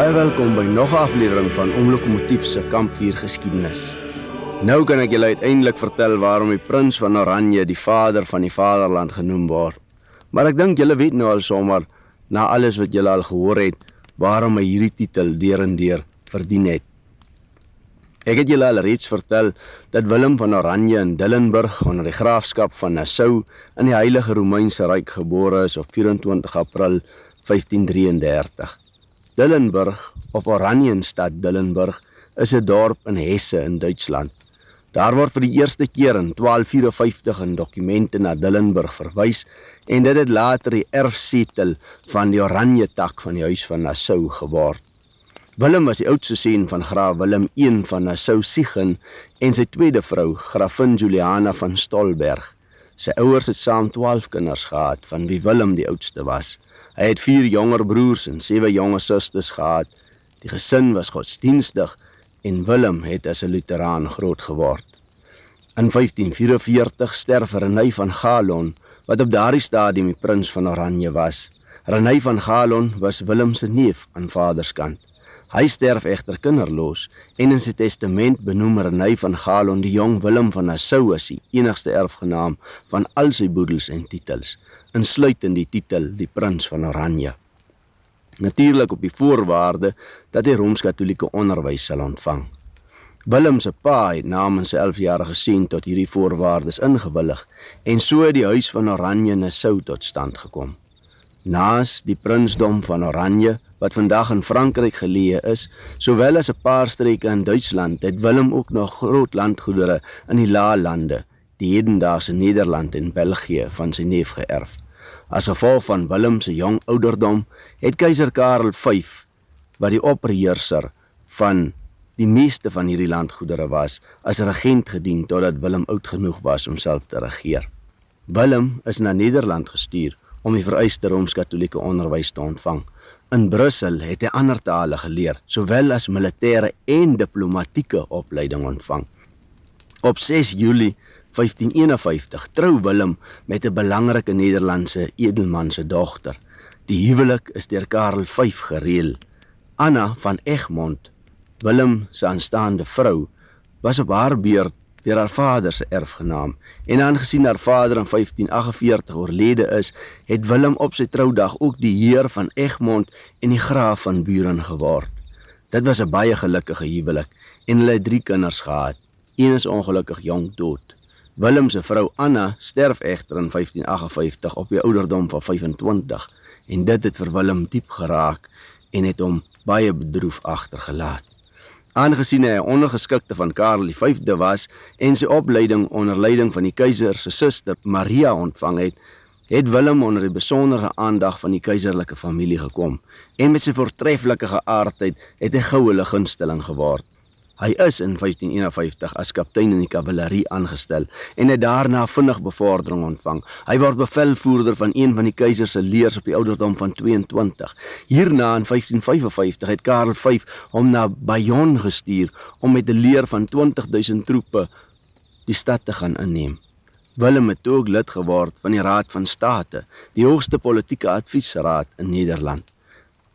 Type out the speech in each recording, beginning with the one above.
Baie welkom by nog 'n aflewering van Omlokomotief se Kampvuur Geskiedenis. Nou kan ek julle uiteindelik vertel waarom die prins van Oranje die vader van die vaderland genoem word. Maar ek dink julle weet nou al sommer, na alles wat julle al gehoor het, waarom hy hierdie titel deur en deur verdien het. Ek het julle al reeds vertel dat Willem van Oranje in Dillenburg onder die graafskap van Nassau in die Heilige Romeinse Ryk gebore is op 24 April 1533. Dillenburg, of Oranjestad Dillenburg, is 'n dorp in Hesse in Duitsland. Daar word vir die eerste keer in 1254 in dokumente na Dillenburg verwys en dit het later die erfsetel van die Oranje tak van die Huis van Nassau geword. Willem was die oudste seun van graaf Willem I van Nassau-Siegen en sy tweede vrou, grafin Juliana van Stolberg. Sy ouers het saam 12 kinders gehad, van wie Willem die oudste was. Hy het 4 jonger broers en 7 jonger susters gehad. Die gesin was godsdienstig en Willem het as 'n Luteraan groot geword. In 1544 sterf René van Galon, wat op daardie stadium die prins van Oranje was. René van Galon was Willem se neef aan vaderskant. Hy sterf egter kinderloos en in sy testament benoem René van Galon die jong Willem van Nassau as die enigste erfgenaam van al sy boedels en titels, insluitend die titel die prins van Oranje. Natuurlik op die voorwaarde dat hy Rooms-Katolieke onderwys sal ontvang. Willem se pa het namens sy 11-jarige seun tot hierdie voorwaardes ingewillig en so het die Huis van Oranje Nassau tot stand gekom. Naas die prinsdom van Oranje, wat vandag in Frankryk geleë is, sowel as 'n paar streke in Duitsland, het Willem ook nog groot landgoedere in die Laalande, die hedendaagse Nederland en België, van sy neef geërf. As gevolg van Willem se jong ouderdom, het keiser Karel V, wat die opperheerser van die meeste van hierdie landgoedere was, as regent gedien totdat Willem oud genoeg was om self te regeer. Willem is na Nederland gestuur om die vereiste Rooms-Katolieke onderwys te ontvang. In Brussel het hy ander tale geleer, sowel as militêre en diplomatieke opleiding ontvang. Op 6 Julie 1551 trou Willem met 'n belangrike Nederlandse edelman se dogter. Die huwelik is deur Karel V gereël. Anna van Egmond, Willem se aanstaande vrou, was op haar beurt deur haar vader se erfgenaam en aangesien haar vader in 1548 oorlede is, het Willem op sy troudag ook die heer van Egmond en die graaf van Buren geword. Dit was 'n baie gelukkige huwelik en hulle het 3 kinders gehad. Een is ongelukkig jong dood. Willem se vrou Anna sterf egter in 1558 op die ouderdom van 25 en dit het vir Willem diep geraak en het hom baie bedroef agtergelaat. Aangesien hy 'n ondergeskikte van Karel V was en sy opleiding onder leiding van die keiser se suster Maria ontvang het, het Willem onder die besondere aandag van die keiserlike familie gekom en met sy voortreffelike geaardheid het hy gou hulle gunsteling geword. Hy is in 1551 as kaptein in die kavalerie aangestel en het daarna vinnig bevordering ontvang. Hy word bevelvoerder van een van die keiser se leers op die ouderdom van 22. Hierna in 1555 het Karel V hom na Bayonne gestuur om met 'n leer van 20.000 troepe die stad te gaan inneem. Willem het ook lid geword van die Raad van State, die hoogste politieke adviesraad in Nederland.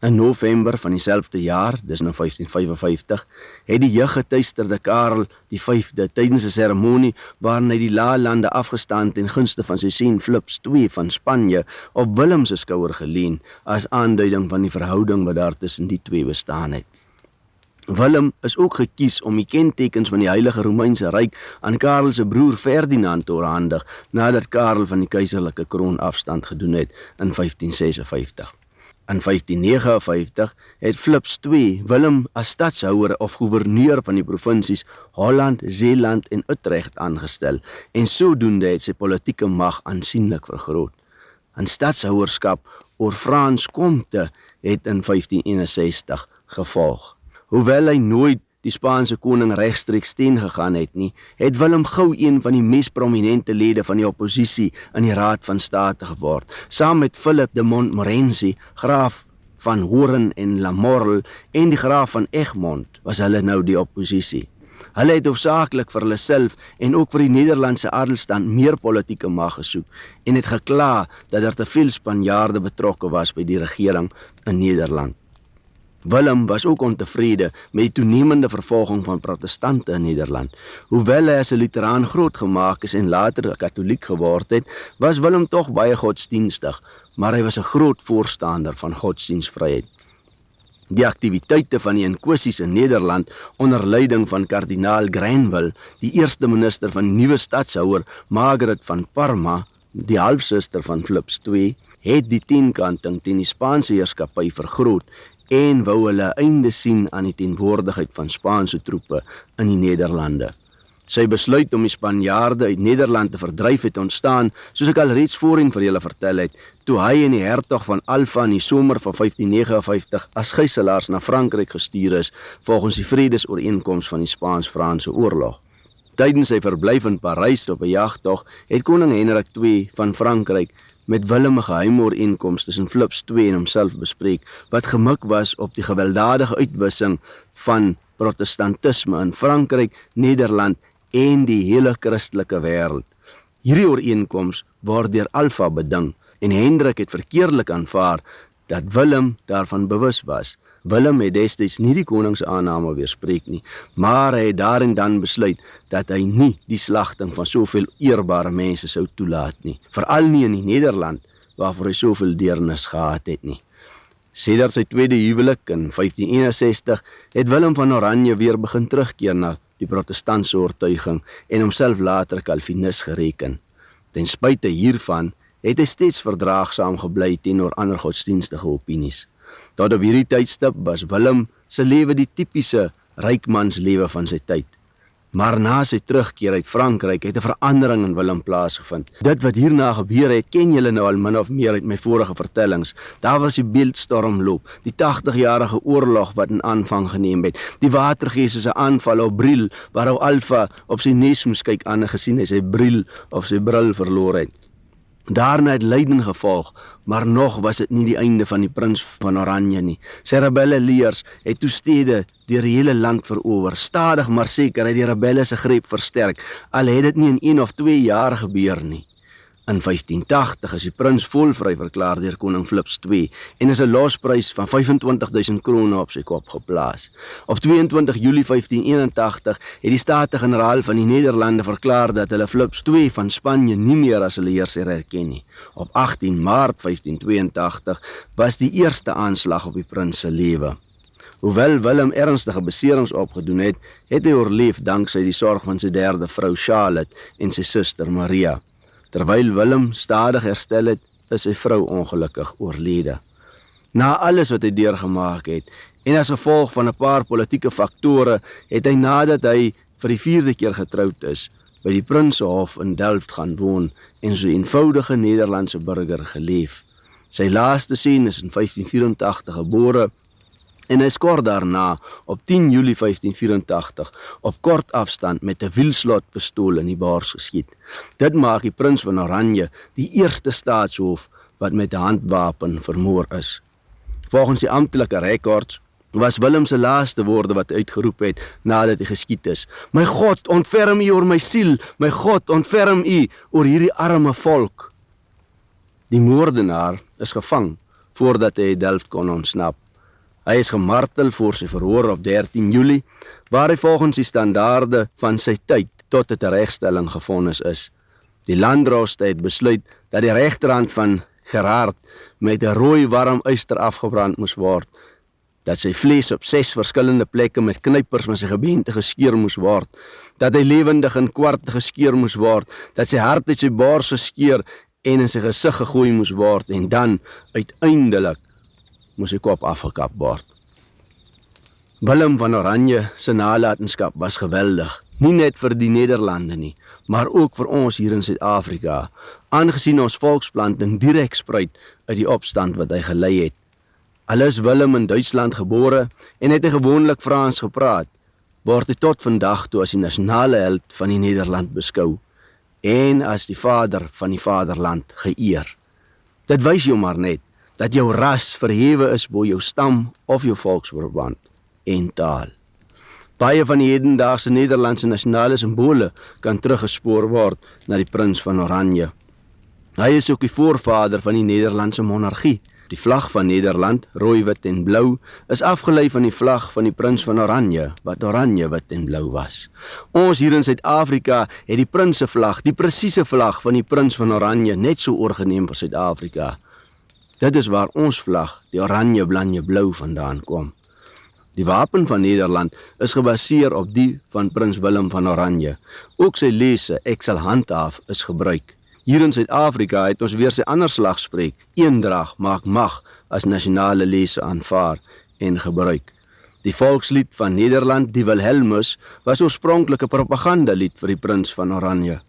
In November van dieselfde jaar, dis nou 1555, het die jeuggetuisterde Karel V tydens 'n seremonie waarin hy die Laalande afgestaan ten gunste van sy seun Flips II van Spanje op Willem se skouer geleun as aanduiding van die verhouding wat daar tussen die twee bestaan het. Willem is ook gekies om die kentekens van die Heilige Romeinse Ryk aan Karel se broer Ferdinand te oorhandig nadat Karel van die keiserlike kroon afstand gedoen het in 1556. In 1559 het Flips II Willem as stadshouer of gouverneur van die provinsies Holland, Zeeland en Utrecht aangestel en sodoende het sy politieke mag aansienlik vergroot. 'n Stadshouerskap oor Frans Comte het in 1561 gevolg. Hoewel hy nooit die Spaanse koning regstreeks teengegaan het nie, het Willem gou een van die mees prominente lede van die oppositie in die Raad van State geword. Saam met Philip de Montmorency, graaf van Hoorn en La Morle en die graaf van Egmond was hulle nou die oppositie. Hulle het hoofsaaklik vir hulle self en ook vir die Nederlandse adelstand meer politieke mag gesoek en het gekla dat daar te veel Spanjaarde betrokke was by die regering in Nederland. Willem was ook ontevrede met die toenemende vervolging van protestante in Nederland. Hoewel hy as 'n Luteraan grootgemaak is en later 'n Katoliek geword het, was Willem tog baie godsdienstig, maar hy was 'n groot voorstander van godsdienstvryheid. Die aktiwiteite van die inkwisies in Nederland onder leiding van kardinaal Granville, die eerste minister van die nuwe stadshouer Margaret van Parma, die halfsuster van Philips II, het die teenkanting teen die Spaanse heerskappy vergroot en wou hulle einde sien aan die teenwoordigheid van Spaanse troepe in die Nederlande. Sy besluit om die Spanjaarde uit Nederland te verdryf het ontstaan, soos ek al reeds voorheen vir julle vertel het, toe hy en die hertog van Alva in die somer van 1559 as gijslaars na Frankryk gestuur is, volgens die vredesooreenkoms van die Spaans-Franse oorlog. Tydens sy verblyf in Parys op 'n jagtog, het koning Hendrik II van Frankryk met Willem 'n geheime ooreenkoms tussen Philips II en homself bespreek, wat gemik was op die gewelddadige uitwissing van protestantisme in Frankryk, Nederland en die hele Christelike wêreld. Hierdie ooreenkoms word deur Alva beding en Hendrik het verkeerlik aanvaar dat Willem daarvan bewus was. Willem het destyds nie die koning se aanname weerspreek nie, maar hy het daar en dan besluit dat hy nie die slagting van soveel eerbare mense sou toelaat nie, veral nie in die Nederland waarvoor hy soveel deernis gehad het nie. Sedert sy tweede huwelik in 1561 het Willem van Oranje weer begin terugkeer na die protestantse oortuiging en homself later Calvinis gereken. Ten spyte hiervan het hy steeds verdraagsaam gebly teenoor ander godsdienstige opinies. Tot op hierdie tydstip was Willem se lewe die tipiese rykmanslewe van sy tyd. Maar na sy terugkeer uit Frankryk het 'n verandering in Willem plaasgevind. Dit wat hierna gebeur het, ken julle nou al min of meer uit my vorige vertellings. Daar was die beeldstormloop, die 80-jarige oorlog wat in aanvang geneem het, die watergeese se aanval op Briel, waar Alva op sy neus moes kyk aangesien hy sy bril of sy bril verloor het. Daarna het lyding gevolg, maar nog was dit nie die einde van die prins van Oranje nie. Sy rebelle-leers het toe stede deur die hele land verower. Stadig maar seker het die rebelle se greep versterk, al het dit nie in 1 of 2 jaar gebeur nie. In 1580 is die prins volvry verklaar deur koning Philips II en is 'n losprys van 25.000 krone op sy kop geplaas. Op 22 Julie 1581 het die Staten-Generaal van die Nederlande verklaar dat hulle Philips II van Spanje nie meer as hulle heerser erken nie. Op 18 Maart 1582 was die eerste aanslag op die prins se lewe. Hoewel Willem ernstige beserings opgedoen het, het hy oorleef dankse die sorg van sy derde vrou Charlotte en sy suster Maria. Terwyl Willem stadig herstel het, is sy vrou ongelukkig oorlede. Na alles wat hy deurgemaak het, en as gevolg van 'n paar politieke faktore, het hy nadat hy vir die 4de keer getroud is, by die Prinsenhof in Delft gaan woon en so 'n eenvoudige Nederlandse burger geleef. Sy laaste seun is in 1584 gebore, en hy is kort daarna, op 10 Julie 1584, op kort afstand met 'n wielslotpistool in die bors geskiet. Dit maak die prins van Oranje die eerste staatshoof wat met 'n handwapen vermoor is. Volgens die amptelike rekords was Willem se laaste woorde wat uitgeroep het nadat hy geskiet is: "My God, ontferm U oor my siel, my God, ontferm U oor hierdie arme volk." Die moordenaar is gevang voordat hy Delft kon ontsnap. Hy is gemartel voor sy verhoor op 13 Julie, waar hy volgens die standaarde van sy tyd tot 'n teregstelling gevonnis is. Die landdroste het besluit dat die regterhand van Gerard met 'n rooi warm yster afgebrand moes word, dat sy vlees op 6 verskillende plekke met knypers van sy gebeente geskeur moes word, dat hy lewendig in kwarte geskeur moes word, dat sy hart uit sy bors geskeur en in sy gesig gegooi moes word, en dan uiteindelik moes sy kop afgekap word. Willem van Oranje se nalatenskap was geweldig, nie net vir die Nederlande nie, maar ook vir ons hier in Suid-Afrika, aangesien ons volksplanting direk spruit uit die opstand wat hy gelei het. Al is Willem in Duitsland gebore en het hy gewoonlik Frans gepraat, word hy tot vandag toe as die nasionale held van die Nederland beskou en as die vader van die vaderland geëer. Dit wys jou maar net dat jou ras verhewe is bo jou stam of jou volksverband en taal. Baie van die hedendaagse Nederlandse nasionale simbole kan teruggespoor word na die prins van Oranje. Hy is ook die voorvader van die Nederlandse monargie. Die vlag van Nederland, rooi, wit en blou, is afgelei van die vlag van die prins van Oranje, wat oranje, wit en blou was. Ons hier in Suid-Afrika het die prinsevlag, die presiese vlag van die prins van Oranje, net so oorgeneem vir Suid-Afrika. Dit is waar ons vlag, die oranje, blanje, blou vandaan kom. Die wapen van Nederland is gebaseer op die van prins Willem van Oranje. Ook sy lese, ek sal handhaaf, is gebruik. Hier in Suid-Afrika het ons weer sy ander slagspreuk, eendrag maak mag, as nasionale lese aanvaar en gebruik. Die volkslied van Nederland, die Wilhelmus, was oorspronklik 'n propagandalied vir die prins van Oranje.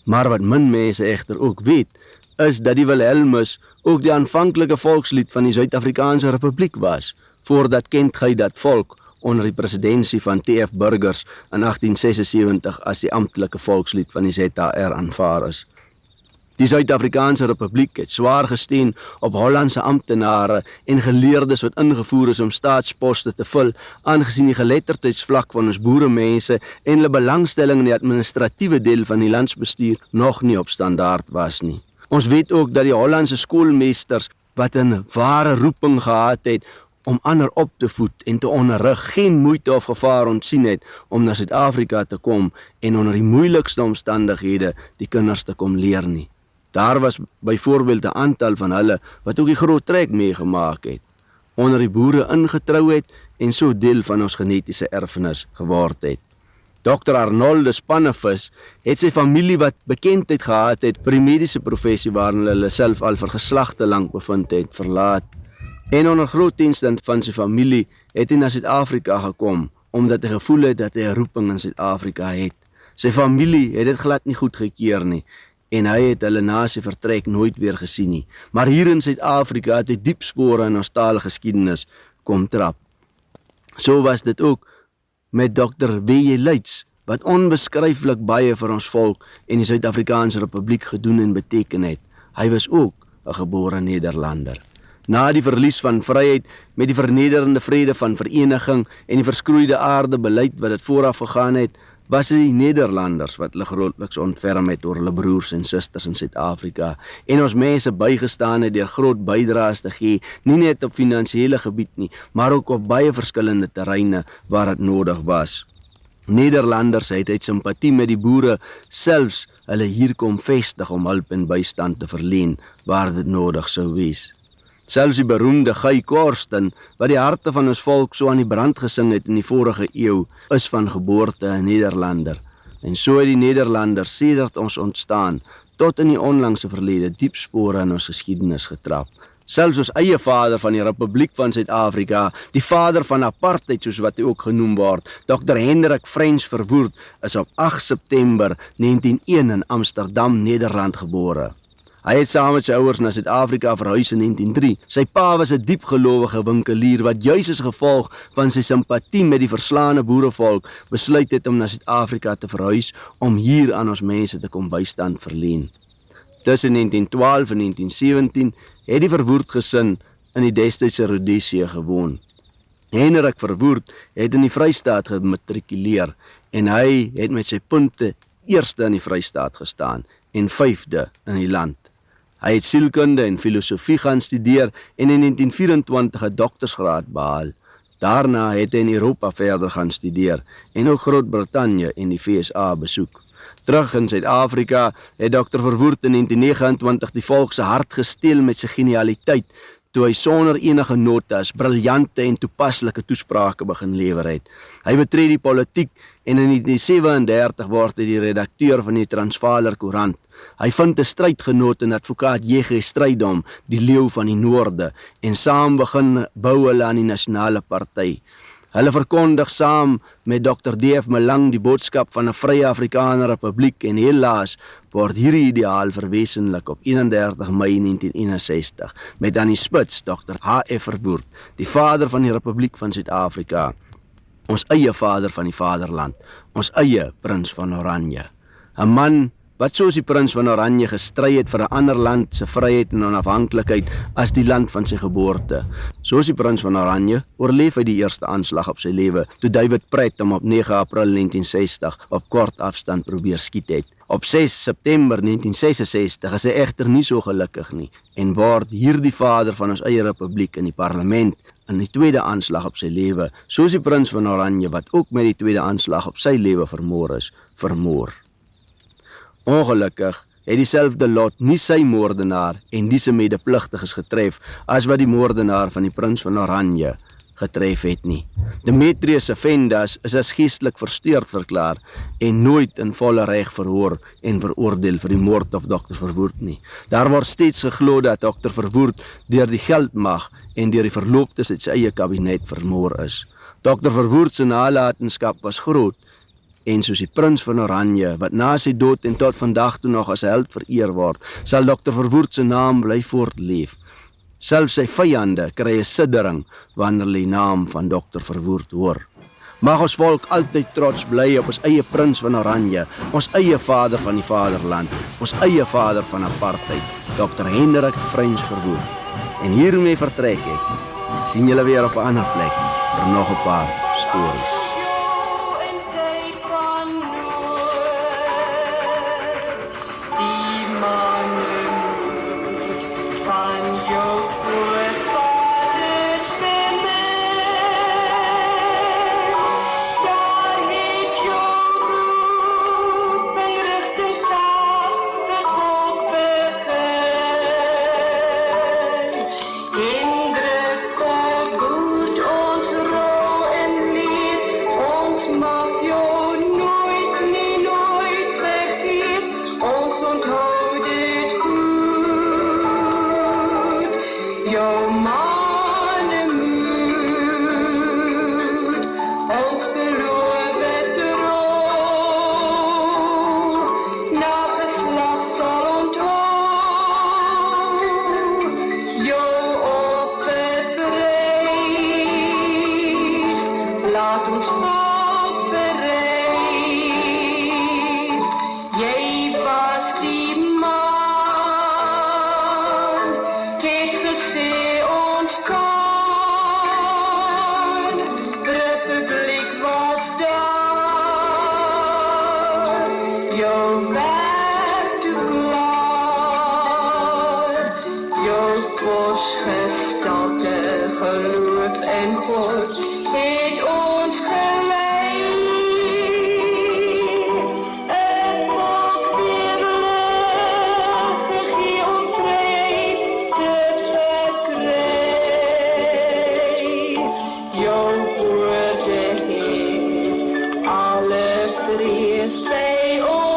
Maar wat min mense egter ook weet, is dat die Wilhelmus ook die aanvanklike volkslied van die Suid-Afrikaanse Republiek was, voordat kent gij dat volk onder die presidensie van T.F. Burgers in 1876 as die amptelike volkslied van die ZR aanvaar is. Die Suid-Afrikaanse Republiek het swaar gesteen op Hollandse amptenare en geleerdes wat ingevoer is om staatsposte te vul, aangesien die geletterdheidsvlak van ons boeremense en hulle belangstelling in die administratiewe deel van die landsbestuur nog nie op standaard was nie. Ons weet ook dat die Hollandse skoolmeesters wat 'n ware roeping gehad het om ander op te voed en te onderrig, geen moeite of gevaar ontsien het om na Suid-Afrika te kom en onder die moeilikste omstandighede die kinders te kom leer nie. Daar was byvoorbeeld 'n aantal van hulle wat ook die groot trek meegemaak het, onder die boere ingetrou het en so deel van ons genetiese erfenis geword het. Dr. Arnoldus Pannevis het sy familie wat bekendheid gehad het vir die mediese professie waarin hulle self al vir geslagte lank bevind het, verlaat. En onder groot teenstand van sy familie het hy na Suid-Afrika gekom, omdat hy gevoel het dat hy 'n roeping in Suid-Afrika het. Sy familie het dit glad nie goed gekeer nie, en hy het hulle na sy vertrek nooit weer gesien nie. Maar hier in Suid-Afrika het hy diep spore in ons taalgeskiedenis kom trap. So was dit ook met Dr. W.J. Leits, wat onbeskryflik baie vir ons volk en die Suid-Afrikaanse Republiek gedoen en beteken het. Hy was ook 'n gebore Nederlander. Na die verlies van vryheid met die vernederende vrede van vereniging en die verskroeide aarde beleid wat dit vooraf gegaan het, was dit die Nederlanders wat hulle grootliks ontferm het oor hulle broers en susters in Suid-Afrika en ons mense bygestaan het deur groot bydraes te gee, nie net op finansiële gebied nie, maar ook op baie verskillende terreine waar dit nodig was. Nederlanders het uit simpatie met die boere selfs hulle hier kom vestig om hulp en bystand te verleen waar dit nodig sou wees. Selfs die beroemde Guy Korsten, wat die harte van ons volk so aan die brand gesing het in die vorige eeu, is van geboorte 'n Nederlander. En so het die Nederlanders sedert ons ontstaan, tot in die onlangse verlede diep spore in ons geskiedenis getrap. Selfs ons eie vader van die Republiek van Suid-Afrika, die vader van apartheid soos wat hy ook genoem word, Dr. Hendrik French Verwoerd, is op 8 September 1901 in Amsterdam, Nederland gebore. Hy het saam met sy ouers na Suid-Afrika verhuis in 1903. Sy pa was 'n diepgelowige winkelier wat juis as gevolg van sy simpatie met die verslaane boerevolk besluit het om na Suid-Afrika te verhuis om hier aan ons mense te kom bystand verleen. Tussen 1912 en 1917 het die Verwoerd gesin in die destydse Rhodesië gewoon. Hendrik Verwoerd het in die Vrystaat gematrikuleer en hy het met sy punte eerste in die Vrystaat gestaan en 5de in die land. Hy het sielkunde en filosofie gaan studeer en in 1924 'n doktorsgraad behaal. Daarna het hy in Europa verder gaan studeer en ook Groot-Brittanje en die VSA besoek. Terug in Suid-Afrika het Dr. Verwoerd in 1929 die volk se hart gesteel met sy genialiteit, toe hy sonder enige notas briljante en toepaslike toesprake begin lewer het. Hy betree die politiek en in 1937 word hy die redakteur van die Transvaaler Koerant. Hy vind 'n strydgenoot in advokaat J.G. Strydom, die leeu van die noorde, en saam begin bou hulle aan die nasionale party. Hulle verkondig saam met Dr. D.F. Malang die boodskap van 'n vrye Afrikaner Republiek en helaas word hierdie ideaal verwesenlik op 31 Mei 1961 met aan die spits Dr. H.F. Verwoerd, die vader van die Republiek van Suid-Afrika, ons eie vader van die vaderland, ons eie prins van Oranje. 'n Man wat soos die prins van Oranje gestry het vir 'n ander land se vryheid en onafhanklikheid as die land van sy geboorte. Soos die prins van Oranje oorleef hy die eerste aanslag op sy lewe, toe David Pratt hom op 9 April 1960 op kort afstand probeer skiet het. Op 6 September 1966 is hy egter nie so gelukkig nie en word hierdie vader van ons eie republiek in die parlement in die tweede aanslag op sy lewe, soos die prins van Oranje wat ook met die tweede aanslag op sy lewe vermoor is, vermoor. Ongelukkig het dieselfde lot nie sy moordenaar en die se medepligtiges getref as wat die moordenaar van die prins van Oranje getref het nie. Demetrius Effendas is as geestelik versteurd verklaar en nooit in volle reg verhoor en veroordeel vir die moord op Dr. Verwoerd nie. Daar word steeds geglo dat Dr. Verwoerd deur die geldmag en deur die verlooptes uit sy eie kabinet vermoor is. Dr. Verwoerd se nalatenskap was groot en soos die prins van Oranje, wat na sy dood en tot vandag toe nog as held vereer word, sal Dr. Verwoerd se naam bly voortleef. Selfs sy vyande kry 'n siddering wanneer hulle die naam van Dr. Verwoerd hoor. Mag ons volk altyd trots bly op ons eie prins van Oranje, ons eie vader van die vaderland, ons eie vader van apartheid, Dr. Hendrik Frans Verwoerd. En hiermee vertrek ek. Sien julle weer op 'n ander plek vir nog 'n paar stories. Geloof en God het ons geleid. Het maakt weer lucht, gegee om vrijheid te verkrijgen. Jouw woorden heeft alle vrees bij ons.